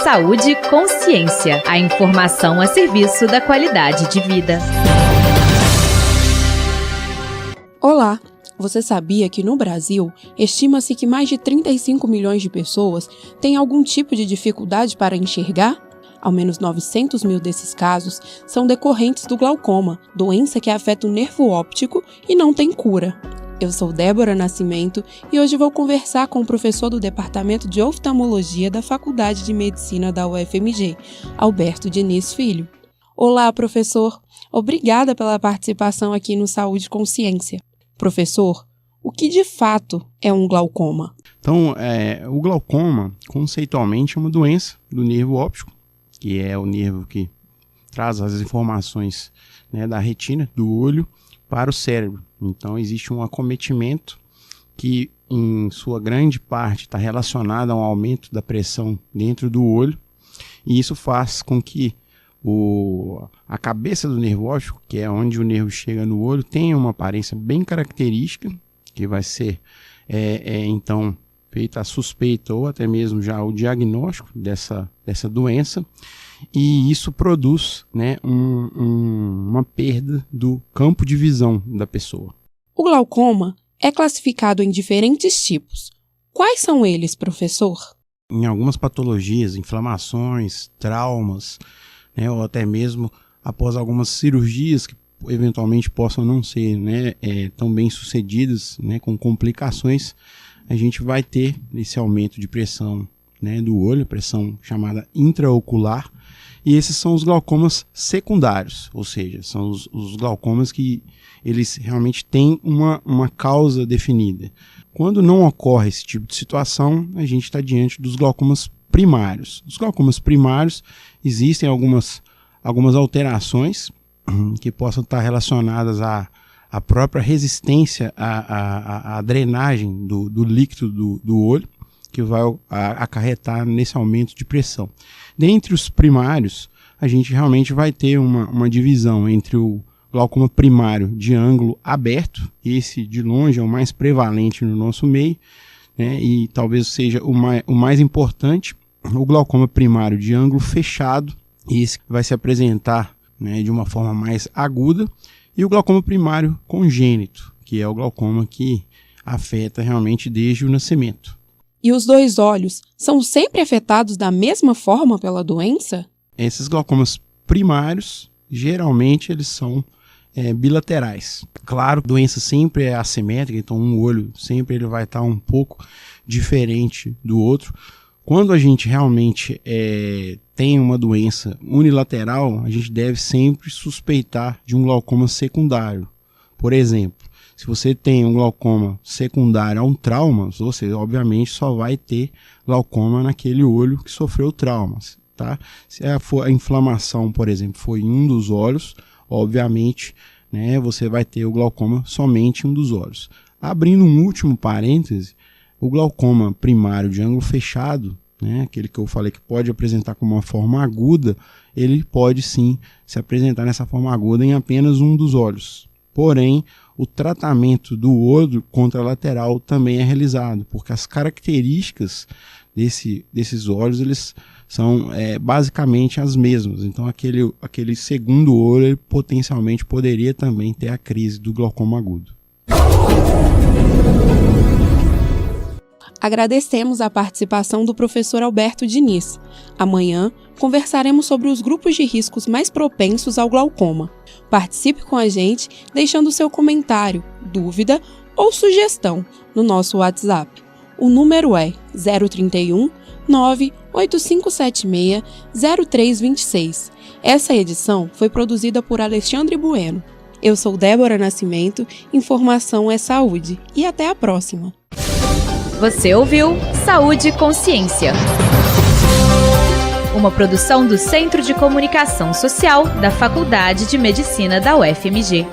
Saúde e Consciência. A informação a serviço da qualidade de vida. Olá! Você sabia que no Brasil, estima-se que mais de 35 milhões de pessoas têm algum tipo de dificuldade para enxergar? Ao menos 900 mil desses casos são decorrentes do glaucoma, doença que afeta o nervo óptico e não tem cura. Eu sou Débora Nascimento e hoje vou conversar com o professor do Departamento de Oftalmologia da Faculdade de Medicina da UFMG, Alberto Diniz Filho. Olá, professor! Obrigada pela participação aqui no Saúde e Consciência. Professor, o que de fato é um glaucoma? Então, o glaucoma, conceitualmente, é uma doença do nervo óptico, que é o nervo que traz as informações, né, da retina, do olho, para o cérebro. Então, existe um acometimento que, em sua grande parte, está relacionado a um aumento da pressão dentro do olho, e isso faz com que a cabeça do nervo óptico, que é onde o nervo chega no olho, tem uma aparência bem característica, que vai ser, então, feita a suspeita ou até mesmo já o diagnóstico dessa doença, e isso produz, né, uma perda do campo de visão da pessoa. O glaucoma é classificado em diferentes tipos. Quais são eles, professor? Em algumas patologias, inflamações, traumas, né, ou até mesmo após algumas cirurgias que eventualmente possam não ser, né, tão bem sucedidas, né, com complicações, a gente vai ter esse aumento de pressão, né, do olho, pressão chamada intraocular, e esses são os glaucomas secundários, ou seja, são os glaucomas que eles realmente têm uma causa definida. Quando não ocorre esse tipo de situação, a gente está diante dos glaucomas primários. Os glaucomas primários existem algumas alterações que possam estar relacionadas à própria resistência à drenagem do líquido do olho, que vai acarretar nesse aumento de pressão. Dentre os primários, a gente realmente vai ter uma divisão entre o glaucoma primário de ângulo aberto, esse de longe é o mais prevalente no nosso meio, né, e talvez seja o mais importante, o glaucoma primário de ângulo fechado, esse vai se apresentar, né, de uma forma mais aguda, e o glaucoma primário congênito, que é o glaucoma que afeta realmente desde o nascimento. E os dois olhos são sempre afetados da mesma forma pela doença? Esses glaucomas primários, geralmente, eles são bilaterais. Claro, a doença sempre é assimétrica, então um olho sempre ele vai estar um pouco diferente do outro. Quando a gente realmente tem uma doença unilateral, a gente deve sempre suspeitar de um glaucoma secundário. Por exemplo, se você tem um glaucoma secundário a um trauma, você obviamente só vai ter glaucoma naquele olho que sofreu traumas, tá? Se a inflamação, por exemplo, foi em um dos olhos, obviamente, né, você vai ter o glaucoma somente em um dos olhos. Abrindo um último parêntese, o glaucoma primário de ângulo fechado, né, aquele que eu falei que pode apresentar como uma forma aguda, ele pode sim se apresentar nessa forma aguda em apenas um dos olhos. Porém, o tratamento do olho contralateral também é realizado, porque as características desses olhos eles são basicamente as mesmas. Então, aquele segundo olho ele potencialmente poderia também ter a crise do glaucoma agudo. Agradecemos a participação do professor Alberto Diniz. Amanhã, conversaremos sobre os grupos de riscos mais propensos ao glaucoma. Participe com a gente deixando seu comentário, dúvida ou sugestão no nosso WhatsApp. O número é 031 98576 0326. Essa edição foi produzida por Alexandre Bueno. Eu sou Débora Nascimento, informação é saúde. E até a próxima! Você ouviu Saúde e Consciência, uma produção do Centro de Comunicação Social da Faculdade de Medicina da UFMG.